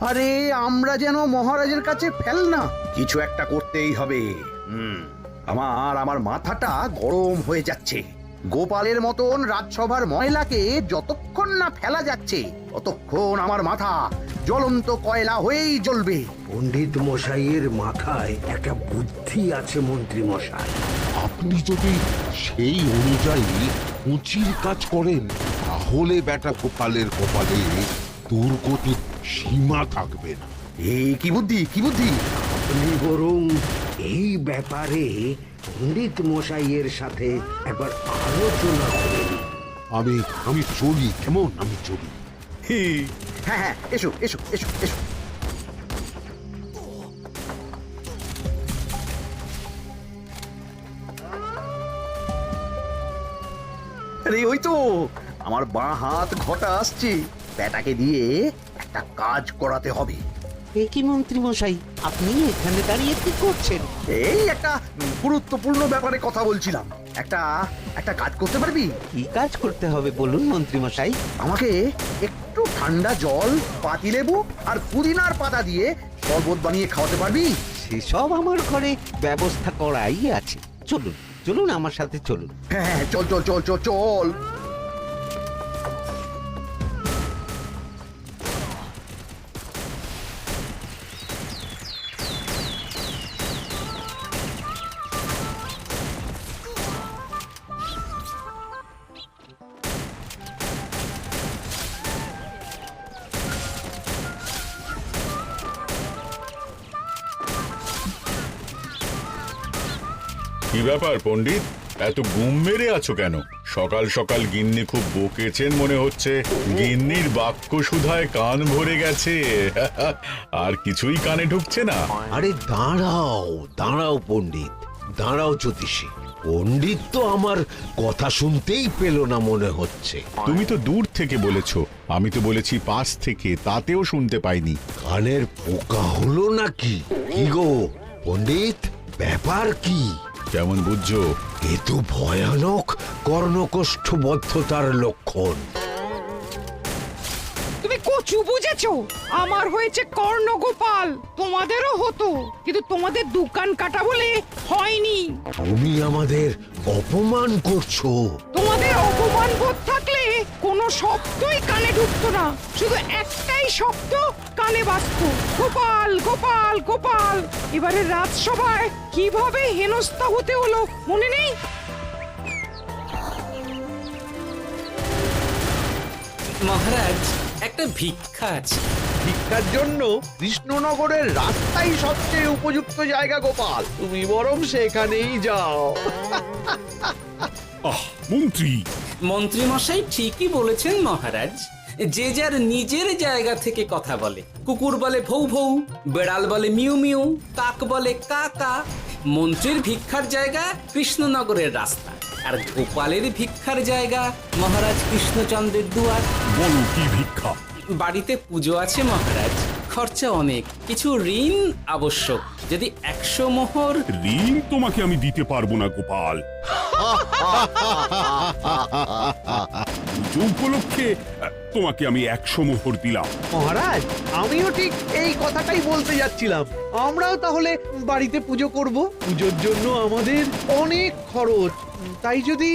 আরে আমরা যেন মহারাজের কাছে ফেল না, কিছু একটা করতেই হবে। আমার মাথাটা গরম হয়ে যাচ্ছে। গোপালের মতন রাজসভার ময়লাকে যতক্ষণ না ফেলা যাচ্ছে ততক্ষণ আমার মাথা জ্বলন্ত কয়লা হয়েই জ্বলবে। পণ্ডিত মশাইয়ের মাথায় একটা বুদ্ধি আছে মন্ত্রী মশাই। আপনি যদি সেই অনুযায়ী উঁচির কাজ করেন তাহলে বেটা গোপালের কপালে দুর্গতির সীমা থাকবে না। এই কি বুদ্ধি, কি বুদ্ধি? আপনি বরং এই ব্যাপারে পণ্ডিত মশাইয়ের সাথে একবার আলোচনা করেন। আমি চলি, কেমন? আমি চলি। হ্যাঁ হ্যাঁ, এসো এসো এসো এসো। আরে ওই তো আমার বাঁ হাত ঘটা আসছে, ব্যাটাকে দিয়ে একটা কাজ করাতে হবে। এ কি মন্ত্রী মশাই, আপনি এখানে দাঁড়িয়ে কি করছেন? এই একটা গুরুত্বপূর্ণ ব্যাপারে কথা বলছিলাম। একটা কাজ করতে পারবি? কি কাজ করতে হবে বলুন মন্ত্রী মশাই। আমাকে একটু ঠান্ডা জল, পাতিলেবু আর পুদিনার পাতা দিয়ে শরবত বানিয়ে খাওয়াতে পারবি? সেসব আমার ঘরে ব্যবস্থা করাই আছে। চলুন চলুন আমার সাথে চলুন। হ্যাঁ হ্যাঁ, চল চল চল চল চল। কি ব্যাপার পণ্ডিত, এত গুম মেরে আছো কেন? সকাল সকাল গিন্নি খুব বকেছেন মনে হচ্ছে। গিন্নির বাক্য সুধায় কান ভরে গেছে, আর কিছুই কানে ঢুকছে না। আরে দাঁড়াও দাঁড়াও পণ্ডিত, দাঁড়াও জ্যোতিষী। পণ্ডিত তো আমার কথা শুনতেই পেল না মনে হচ্ছে। তুমি তো দূর থেকে বলেছো, আমি তো বলেছি পাশ থেকে, তাতেও শুনতে পাইনি। কানের পোকা হলো নাকি? কি গো পণ্ডিত, ব্যাপার কি? কেমন বুঝছো? এ তো ভয়ানক কর্ণকোষ্ঠবদ্ধতার লক্ষণ। তুমি কচু বুঝেছো? আমার হয়েছে কর্ণগোপাল, তোমাদেরও হতো, কিন্তু তোমাদের দোকান কাটা বলে হয়নি। তুমি আমাদের অপমান করছো। তোমাদের অপমান বোধ থাকলে কোনো শব্দই কানে ঢুকতো না, শুধু একটাই শব্দ কানে বাজতো, গোপাল গোপাল গোপাল। এবারে রাজসভায় কিভাবে হেনস্থা হতে হলো মনে নেই? মহারাজ, একটা ভিক্ষা আছে। ভিক্ষার জন্য কৃষ্ণনগরের রাস্তাই সবচেয়ে উপযুক্ত জায়গা গোপাল, তুমি বরং সেখানেই যাও। মন্ত্রী মন্ত্রী মশাই ঠিকই বলেছেন মহারাজ। যে যার নিজের জায়গা থেকে কথা বলে। কুকুর বলে ভৌ ভৌ, বেড়াল বলে মিউ মিউ, কাক বলে কা কা। মন্ত্রীর ভিক্ষার জায়গা কৃষ্ণনগরের রাস্তা, আর গোপালের ভিক্ষার জায়গা মহারাজ কৃষ্ণচন্দ্রের দুয়ার। বলো কি ভিক্ষা? বাড়িতে পুজো আছে মহারাজ, খরচা অনেক, কিছু ঋণ আবশ্যক। যদি 100 মোহর। ঋণ তোমাকে আমি দিতে পারবো না গোপাল। পুজো উপলক্ষে তোমাকে আমি 100 মোহর দিলাম। মহারাজ, আমিও ঠিক এই কথাটাই বলতে যাচ্ছিলাম। আমরাও তাহলে বাড়িতে পুজো করব। পুজোর জন্য আমাদের অনেক খরচ, তাই যদি...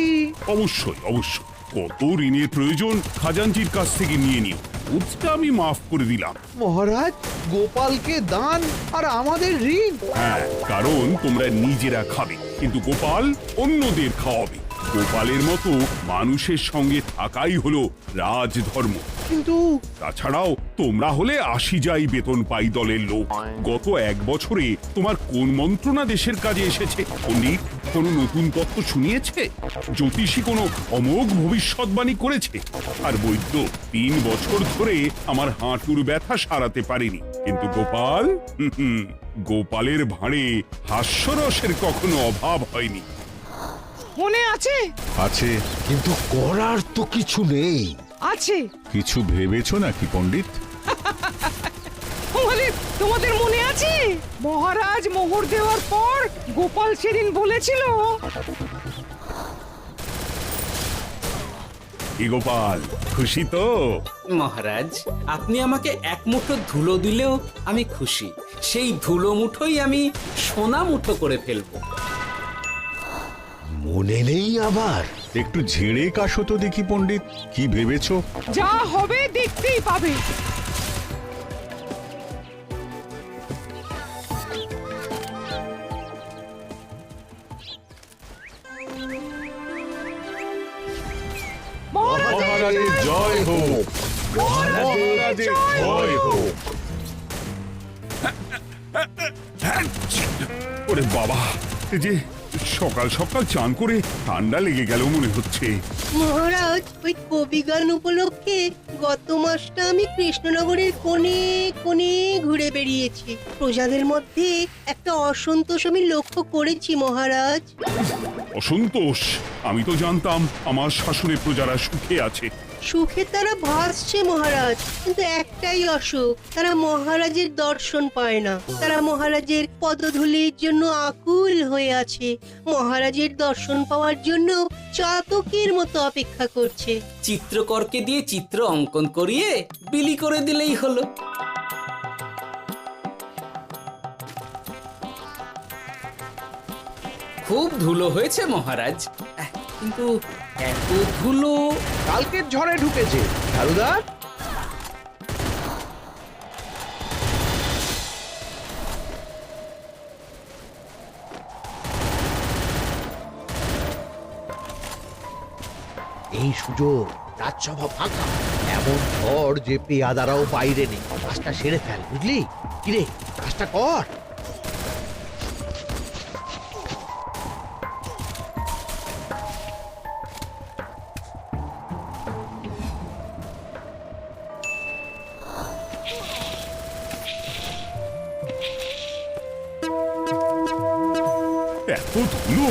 অবশ্যই অবশ্যই, কত ঋণের প্রয়োজন খাজাঞ্চির কাছ থেকে নিয়ে নিও, ওটা আমি মাফ করে দিলাম। মহারাজ, গোপালকে দান আর আমাদের ঋণ? হ্যাঁ, কারণ তোমরা নিজেরা খাবে, কিন্তু গোপাল অন্যদের খাওয়াবে। গোপালের মতো মানুষের সঙ্গে থাকাই হলো রাজধর্ম। কিন্তু তাছাড়াও তোমরা হলে 80 যাই বেতন পাই দলের লোক। গত 1 বছরে তোমার কোন মন্ত্রণা দেশের কাজে এসেছে? পণ্ডিত কোনো নতুন তত্ত্ব শুনিয়েছে? জ্যোতিষী কোনো অমোঘ ভবিষ্যৎবাণী করেছে? আর বৈদ্য 3 বছর ধরে আমার হাঁটুর ব্যথা সারাতে পারেনি। কিন্তু গোপাল, গোপালের ভাঁড়ে হাস্যরসের কখনো অভাব হয়নি। মনে আছে? আছে। কিন্তু করার তো কিছু নেই। আছে। কিছু ভেবেছো নাকি পণ্ডিত? তোমাদের মনে আছে মহারাজ মোহর দেওয়ার পর গোপাল সেদিন বলেছিল কি গোপাল, খুশি তো? মহারাজ আপনি আমাকে এক মুঠো ধুলো দিলেও আমি খুশি। সেই ধুলো মুঠোই আমি সোনা মুঠো করে ফেলবো। মনে নেই আবার? একটু ঝেড়ে কাশো তো দেখি পণ্ডিত, কি ভেবেছো? যা হবে দেখতেই পাবে। মহারাজের জয় হোক, মহারাজের জয় হোক। ওরে বাবা, এই যে সকাল সকাল চান করে ঠান্ডা লেগে গেল মনে হচ্ছে। মহারাজ, ওই কবি গান উপলক্ষে গত মাসটা আমি কৃষ্ণনগরের কোণে কোণে ঘুরে বেরিয়েছি। প্রজাদের মধ্যে একটা অসন্তোষ আমি লক্ষ্য করেছি মহারাজ। অসন্তোষ? আমি তো জানতাম আমার শাসনে প্রজারা সুখে আছে। সুখে তারা ভাসছে মহারাজ, কিন্তু একটাই অসুখ, তারা মহারাজের দর্শন পায় না। তারা মহারাজের পদধূলির জন্য আকুল হয়ে আছে, মহারাজের দর্শন পাওয়ার জন্য চাতকের মতো অপেক্ষা করছে। চিত্রকরকে দিয়ে চিত্র অঙ্কন করিয়ে বিলি করে দিলেই হলো। খুব ধুলো হয়েছে মহারাজ, কিন্তু এত ধুলো। কালকের ঝড়ে ঢুকেছে ঝাড়ুদা। এই সুযোগ, রাজসভা ফাঁকা, এমন ঝড় যে পেয়াদারাও বাইরে নেই। কাজটা সেরে ফেল, বুঝলি? কিরে, কাজটা কর। এত ধুলো!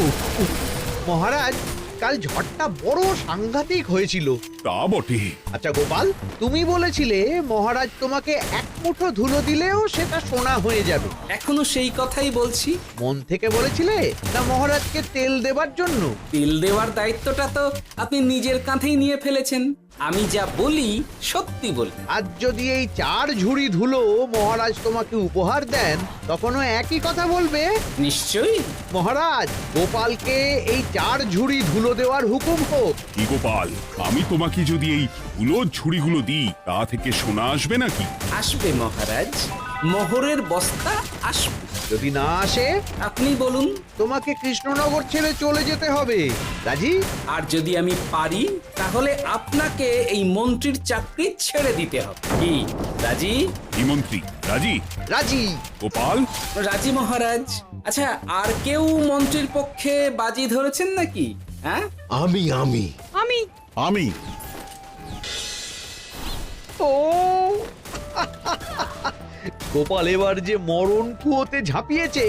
মহারাজ, কাল ঝড়টা বড় সাংঘাতিক হয়েছিল। তা বটে। আচ্ছা গোপাল, তুমি বলেছিলে মহারাজ তোমাকে এক মুঠো ধুলো দিলেও সেটা সোনা হয়ে যাবে। এখনো সেই কথাই বলছি। মন থেকে বলেছিলে না মহারাজকে তেল দেবার জন্য? তেল দেওয়ার দায়িত্বটা তো আপনি নিজের কাঁধেই নিয়ে ফেলেছেন। আমি যা বলি সত্যি বলি। আজ যদি এই 4 ঝুড়ি ধুলো মহারাজ তোমাকে উপহার দেন, তখনও একই কথা বলবে? নিশ্চয়ই। মহারাজ, গোপালকে এই 4 ঝুড়ি ধুলো দেওয়ার হুকুম হোক। কি গোপাল, আমি তোমাকে যদি এই ধুলোর ঝুড়িগুলো দিই, তা থেকে সোনা আসবে নাকি? আসবে মহারাজ, মোহরের বস্তা আসবে। যদি না আসে, আপনি বলুন। তোমাকে কৃষ্ণনগর ছেড়ে চলে যেতে হবে। রাজি? আর যদি আমি পারি, তাহলে আপনাকে এই মন্ত্রীর চাকরি ছেড়ে দিতে হবে। কি রাজি? কি মন্ত্রী, রাজি? রাজি। গোপাল, রাজি মহারাজ। আচ্ছা, আর কেউ মন্ত্রীর পক্ষে বাজি ধরেছেন নাকি? হ্যাঁ, আমি আমি আমি আমি ও গোপাল এবার যে মরণ কুয়োতে ঝাঁপিয়েছে,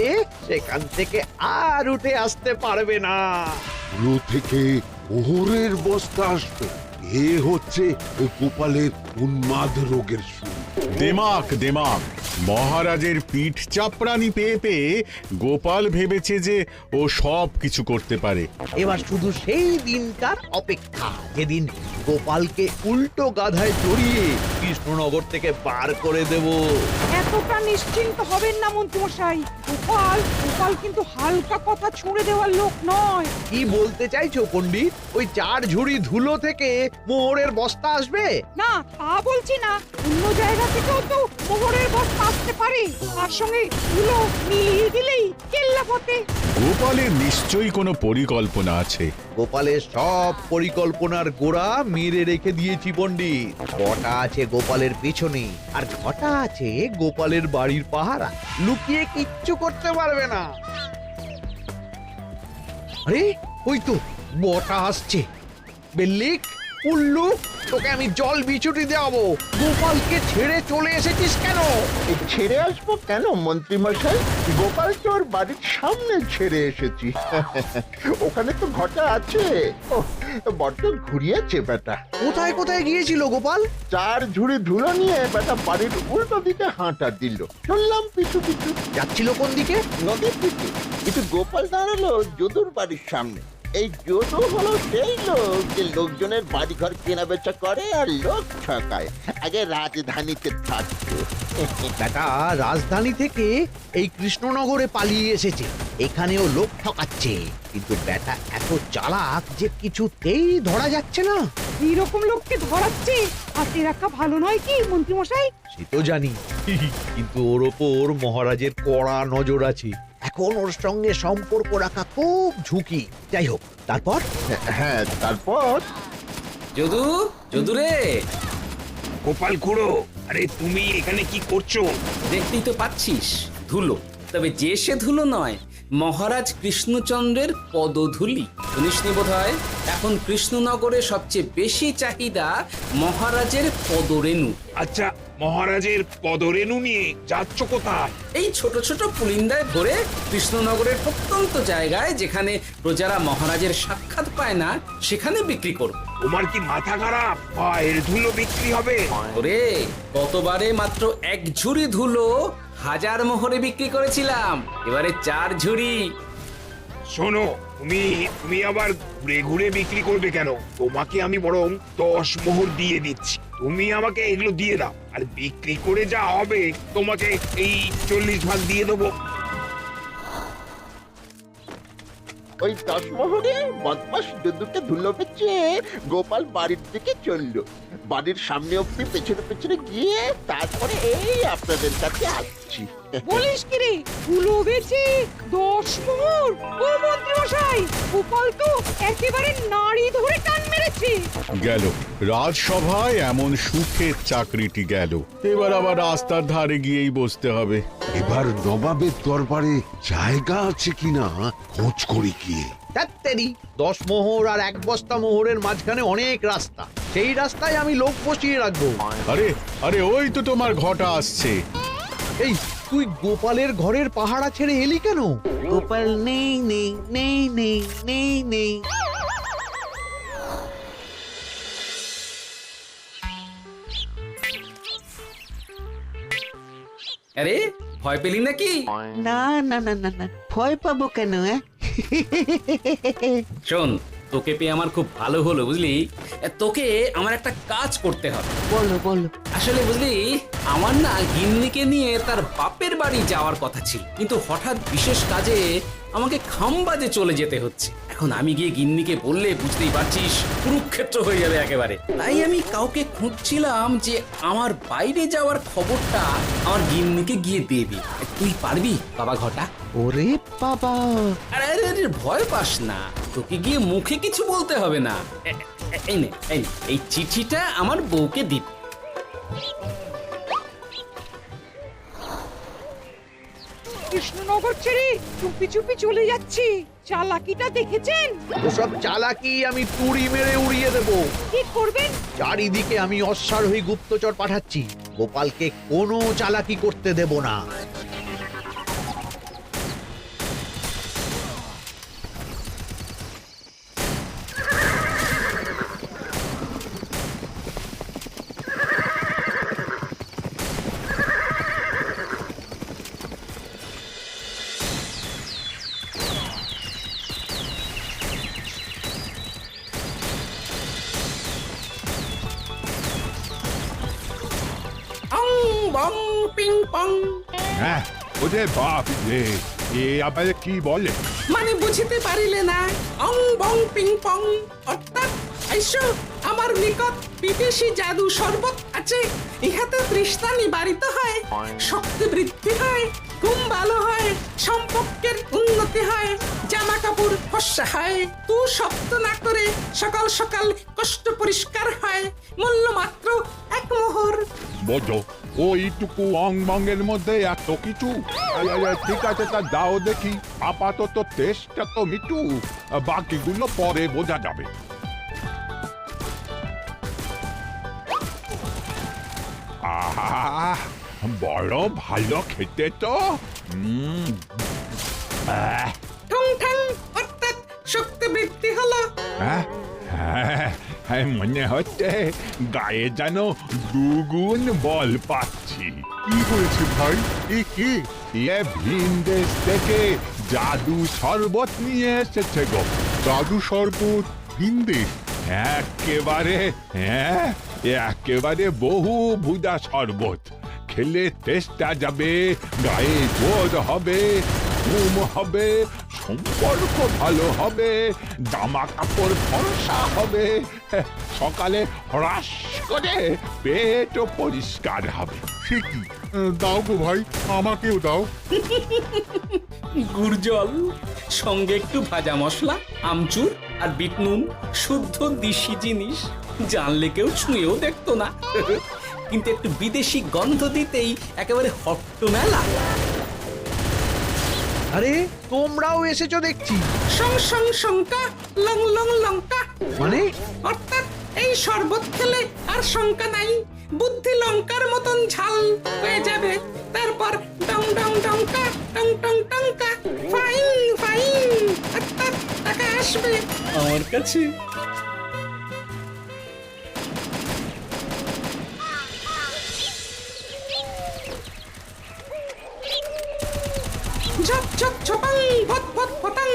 সেখান থেকে আর উঠে আসতে পারবে না। ধুলো থেকে মোহরের বস্তা আসবে, এ হচ্ছে ওই গোপালের উন্মাদ রোগের শুরু। দেমাক দেমাক, মহারাজের পিঠ চাপড়ানি পেয়ে পেয়ে গোপাল ভেবেছে যে ও সব কিছু করতে পারে। এবার শুধু সেই দিনটার অপেক্ষা, যেদিন গোপালকে উল্টো গাধায় চড়িয়ে কৃষ্ণনগর থেকে বার করে দেব। এতটা নিশ্চিন্ত হবেন না মন্ত্রীমশাই। গোপাল কিন্তু হালকা কথা ছুঁড়ে দেওয়ার লোক নয়। কি বলতে চাইছো পণ্ডিত? ওই 4 ঝুড়ি ধুলো থেকে মোহরের বস্তা আসবে? না, তা বলছি না, অন্য জায়গা থেকেও তো মোহরের বস্তা আসতে পারে। তার সঙ্গে ধুলো মিলিয়ে দিলেই কেল্লা ফতে। গোপালের নিশ্চয়ই কোনো পরিকল্পনা আছে। গোপালের সব পরিকল্পনার গোড়া মেরে রেখে দিয়েছি পণ্ডিত। ঘটা আছে গোপালের পিছনে, আর ঘটা আছে গোপালের বাড়ির পাহারা। লুকিয়ে কিচ্ছু করতে পারবে না। আরে ওই তো বটা আসছে। বেল্লিক, উল্লু, তোকে আমি জল বিছুটি দেওয়াবো। গোপালকে ছেড়ে চলে এসেছিস কেন? ছেড়ে আসবো কেন মন্ত্রী মশাই? গোপাল তোর বাড়ির সামনে ছেড়ে এসেছি। ওখানে তো ঘটা আছে। বড্ড ঘুরিয়েছে বেটা। কোথায় কোথায় গিয়েছিল গোপাল? 4 ঝুড়ি ধুলো নিয়ে বেটা বাড়ির উল্টো দিকে হাঁটা দিল। চললাম পিছু পিছু। যাচ্ছিল কোন দিকে? নদীর দিকে। কিন্তু গোপাল দাঁড়ালো যদুর বাড়ির সামনে। এই যদু হলো সেই লোক যে লোকজনের বাড়িঘর কেনা বেচা করে আর লোক ঠকায়। আগে রাজধানীতে থাকতো। বেটা রাজধানী থেকে এই কৃষ্ণনগরে পালিয়ে এসেছে, এখানেও লোক ঠকাচ্ছে, কিন্তু বেটা এত চালাক যে কিছুতেই ধরা যাচ্ছে না। এইরকম লোককে ধরাচ্ছে হাতে রাখা ভালো নয় কি মন্ত্রী মশাই? সে তো জানি, কিন্তু ওর ওপর মহারাজের কড়া নজর আছে। এখন ওর সঙ্গে সম্পর্ক রাখা খুব ঝুঁকি। যাই হোক, তারপর হ্যাঁ, তারপর যদু, যদু রে, গোপাল খুড়ো, আরে তুমি এখানে কি করছো? দেখতেই তো পাচ্ছিস ধুলো, তবে যে সে ধুলো নয়, মহারাজ কৃষ্ণচন্দ্রের পদধূলি। শুনিসনি বোধ হয় এখন কৃষ্ণনগরে সবচেয়ে বেশি চাহিদা মহারাজের পদরেণু। আচ্ছা, মহারাজের পদরেণু নিয়ে যাচ্ছ কোথায়? এই ছোট ছোট পুলিন্দায় ভরে কৃষ্ণনগরের প্রত্যন্ত জায়গায় যেখানে প্রজারা মহারাজের সাক্ষাৎ পায় না সেখানে বিক্রি করবে। তোমার কি মাথা খারাপ? পায়ের ধুলো বিক্রি হবে? ওরে, গতবারে মাত্র 1 ঝুড়ি ধুলো 1000 মোহরে বিক্রি করেছিলাম, এবারে 4 ঝুড়ি। শোনো, তুমি আবার ঘুরে ঘুরে বিক্রি করবে কেন? তোমাকে আমি বরং 10 মোহর দিয়ে দিচ্ছি, তুমি আমাকে এগুলো দিয়ে দাও, আর বিক্রি করে যা হবে তোমাকে এই 40 ভাগ দিয়ে দেবো। ওই 10 মোহরে বদমাস যদুকে ধুলো বেচে গোপাল বাড়ির দিকে চললো। বাড়ির সামনে অব্দি পেছনে পেছনে গিয়ে তারপরে এই আপনাদের কাছে আসছি। বলিস কি রে, ধুলো বেচে 10 মোহর? ও মন্ত্রী মশাই, গোপাল তো একেবারে নাড়ি ধরে টান মেরেছে। গেল রাজসভায় এমন সুখের চাকরিটি গেল, এবার আবার রাস্তার ধারে গিয়েই বসতে হবে। এবার নবাবের দরবারে জায়গা আছে কিনা খোঁজ করি গিয়ে। ধ্যাত্তেরি, 10 মোহর আর 1 বস্তা মোহরের মাঝখানে অনেক রাস্তা, সেই রাস্তায় আমি লোক বসিয়ে রাখবো। আরে আরে, ওই তো তোমার ঘটা আসছে। এই, তুই গোপালের ঘরের পাহারা ছেড়ে এলি কেন? গোপাল নেই নেই নেই নেই নেই নেই। আরে, ভয় পেলি নাকি? না না না না না, ভয় পাবো কেন? শোন, তোকে পেয়ে আমার খুব ভালো হলো বুঝলি। তোকে আমার একটা কাজ করতে হবে। বলো বলো। আসলে বুঝলি, আমার না গিন্নিকে নিয়ে তার বাপের বাড়ি যাওয়ার কথা ছিল, কিন্তু হঠাৎ বিশেষ কাজে আমাকে খামবাজে চলে যেতে হচ্ছে। এখন আমি গিয়ে গিন্নিকে বললে বুঝতেই পারছিস কুরুক্ষেত্র হয়ে যাবে একেবারে। তাই আমি কাউকে খুঁজছিলাম যে আমার বাইরে যাওয়ার খবরটা আমার গিন্নিকে গিয়ে দেবে। তুই পারবি বাবা ঘটা? ওরে বাবা, আরে আরে আরে, ভয় পাস না, তোকে গিয়ে মুখে কিছু বলতে হবে না। এই নে, এই চিঠিটা আমার বউকে দিবি। কৃষ্ণনগর ছেড়ে চুপি চুপি চলে যাচ্ছি, চালাকিটা দেখেছেন? ওসব চালাকি আমি তুড়ি মেরে উড়িয়ে দেবো। কি করবেন? চারিদিকে আমি অশ্বারোহী গুপ্তচর পাঠাচ্ছি, গোপালকে কোনো চালাকি করতে দেব না। অং বং পিং পং। হ্যাঁ, ওরে বাপ রে, এ আবার কি বলে? মানে বুঝিতে পারিলে না? অং বং পিং পং অর্থাৎ আইসো আমার নিকট বিদেশি জাদু শরবত আছে, ইহাতে তৃষ্ণা নিবারিত হয়, শক্তি বৃদ্ধি হয়, ঘুম ভালো হয়, সম্পর্কের উন্নতি হয়, জামা কাপড় ফর্সা হয়, তু শব্দ না করে সকাল সকাল কষ্ট পরিষ্কার হয়, মূল্য মাত্র 1 মোহর। বোঝো, ওইটুকু অং বঙ্গের মধ্যে এত কিছু? ঠিক আছে, তা দাও দেখি, আপাতত টেস্টটা তো মিটু, বাকিগুলো পরে বোঝা যাবে। আহা, বড় ভালো খেতে তো। ঠং ঠং অর্থাৎ শক্তি বৃদ্ধি হলো। হ্যাঁ, হ্যাঁ, মনে হচ্ছে গায়ে যেন 2 গুণ বল পাচ্ছি। কি হয়েছে ভাই? কি ভিন দেশ থেকে জাদু শরবত নিয়ে এসেছে গো। জাদু শরবত ভিনদেশ। একেবারে, হ্যাঁ, একেবারে বহু ভুজা শরবত। খেলে তেষ্টা যাবে, গায়ে জোর হবে, ঘুম হবে, সম্পর্ক ভালো হবে, জামা কাপড় ফর্সা হবে, সকালে হ্রাস করে পেটও পরিষ্কার হবে। সে কি? দাও গো ভাই, আমাকেও দাও। গুড় জল, সঙ্গে একটু ভাজা মশলা, আমচুর আর বিট নুন, শুদ্ধ দেশি জিনিস। জানলে কেউ ছুঁয়েও দেখতো না। কিন্তু একটু বিদেশি গন্ধ দিতেই একেবারে হট্ট মেলা। আরে তোমরাও এসেছো দেখছি। সং সং শঙ্কা, লং লং লঙ্কা। মানে অর্থাৎ এই শরবত খেলে আর শঙ্কা নাই, বুদ্ধি লঙ্কার মতন ঝাল হয়ে যাবে। তারপর ডং ডং ডঙ্কা, টং টং টঙ্কা, ফাইন ফাইন, অর্থাৎ টাকা আসবে আমার কাছে। ঝপ ঝপ ঝপাং, ভট ভট ফটাং।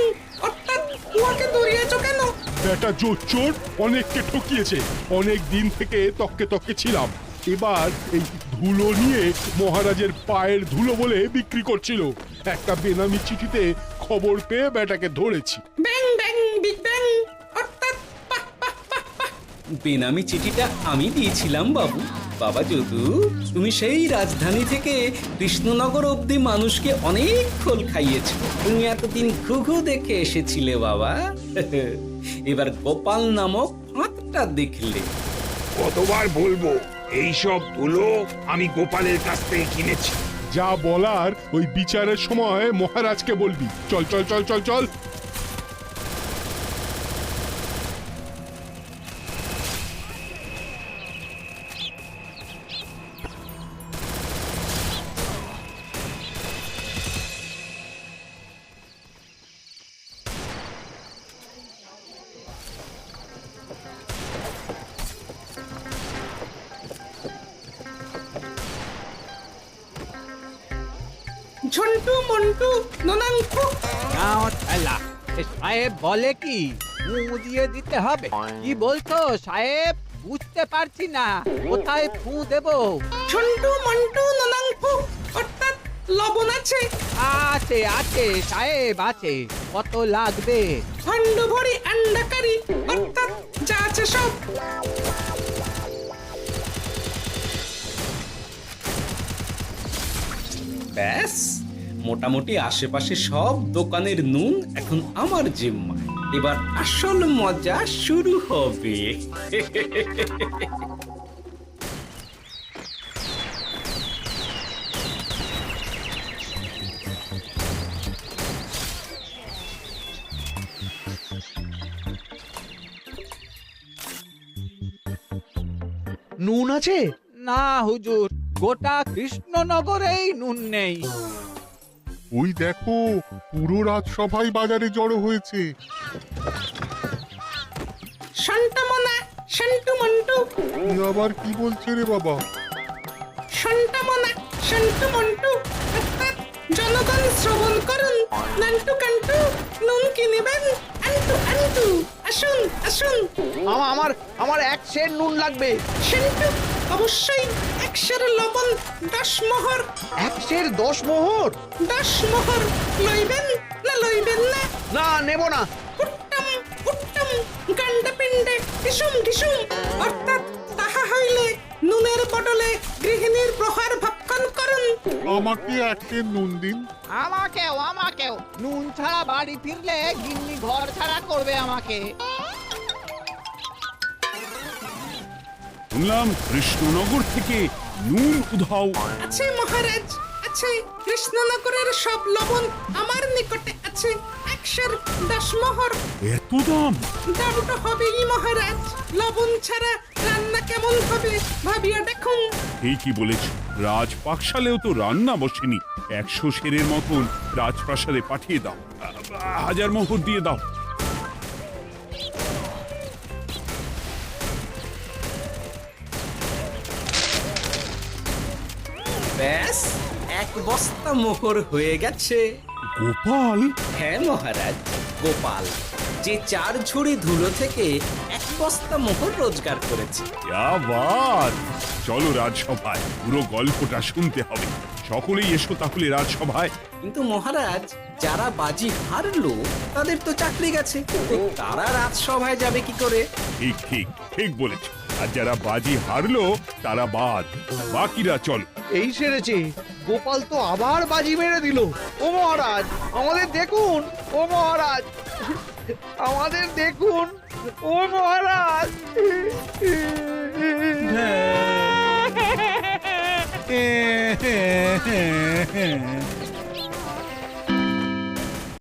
অর্থাৎ উহাকে দৌড়িয়েছো কেন? বেটা জোচ্চোর অনেককে ঠকিয়েছে। অনেক দিন থেকে তককে তককে ছিলাম। এবার এই ধুলো নিয়ে মহারাজের পায়ের ধুলো বলে বিক্রি করছিল। একটা বেনামি চিঠিতে খবর পেয়ে বেটাকে ধরেছি। ব্যাং ব্যাং বিগ ব্যাং, অর্থাৎ পাহ পাহ পাহ পাহ। বেনামি চিঠিটা আমি দিয়েছিলাম বাবু। বাবা যদু, তুমি সেই রাজধানী থেকে কৃষ্ণনগর অবধি মানুষকে অনেক খোল খাইয়েছ। তুমি এতদিন ঘুঘু দেখে এসেছিলে বাবা। এবার গোপাল নামক ফাঁদটা দেখলে। কতবার বলবো, এইসব ধুলো আমি গোপালের কাছ থেকে কিনেছি। যা বলার ওই বিচারের সময় মহারাজকে বলবি। চল চল চল চল চল। ঝন্টু মন্টু ননাঙ্কু। সাহেব বলে কি ফু দিয়ে দিতে হবে? কি বলছো সাহেব? বুঝতে পারছি না, কোথায় ফু দেব? ঝন্টু মন্টু ননাঙ্কু, অর্থাৎ লবণ আছে? আছে আছে সাহেব আছে। কত লাগবে? ভান্ড ভরি আন্ডাকারি, অর্থাৎ যা আছে সব। ব্যাস, মোটামুটি আশেপাশে সব দোকানের নুন এখন আমার জিম্মায়। এবার আসল মজা শুরু হবে। নুন আছে? না হুজুর, গোটা কৃষ্ণনগরেই নুন নেই। ওই দেখো, পুরো রাজসভাই বাজারে জড়ো হয়েছে। শান্তামনা, শান্টু মন্টু। এ আবার কি বলছে রে বাবা? শান্তামনা, শান্টু মন্টু, অর্থাৎ জনগণ শ্রবণ করুন। নান্টু কান্টু, নুন কিনিবেন আন্টু আন্টু। আসুন আসুন। আমার আমার এক সের নুন লাগবে। শান্টু, অবশ্যই 100 লবণ 10 মোহর। এক সের 10 মোহর? 10 মোহর লইবেন না লইবেন না? না, নেব না। উত্তম উত্তম, গান্ডা পিণ্ডে ঢিসুম ঢিসুম। অর্থাৎ তাহা হইলে নুনের বদলে গৃহিণীর প্রহার ভক্ষণ করুন। আমাকে একটা নুন দিন। আমাকেও আমাকেও। নুন ছাড়া বাড়ি ফিরলে গিন্নি ঘর ছাড়া করবে আমাকে। শুনলাম কৃষ্ণনগর থেকে নুন উধাও। আছে মহারাজ, আছে। কৃষ্ণনগরের সব লবণ আমার নিকটে আছে। 110 মোহর। এত দাম? দাম তো হবেই মহারাজ। লবণ ছাড়া রান্না কেমন হবে ভাবিয়া দেখুন। ঠিকই বলেছ, রাজপাকশালেও তো রান্না বসেনি। 100 সেরের মতন রাজপ্রাসাদে পাঠিয়ে দাও। 1000 মোহর দিয়ে দাও। ব্যাস, 1 বস্তা মোহর হয়ে গেছে। গোপাল? হ্যাঁ মহারাজ, গোপাল। যে 4 ঝুড়ি ধুলো থেকে 1 বস্তা মোহর রোজগার করেছে। আবার চলো রাজসভায়, পুরো গল্পটা শুনতে হবে। সকলেই এসো তাহলে রাজসভায়। কিন্তু মহারাজ, যারা বাজি হারলো তাদের তো চাকরি গেছে, তো তারা রাজসভায় যাবে কি করে? ঠিক ঠিক ঠিক বলেছ। আর যারা বাজি হারলো তারা বাদ, বাকিরা চলো। এই সেরেছে, গোপাল তো আবার বাজি মেরে দিল। ও মহারাজ, আমাদের দেখুন। ও মহারাজ, আমাদের দেখুন। ও মহারাজ। হ্যাঁ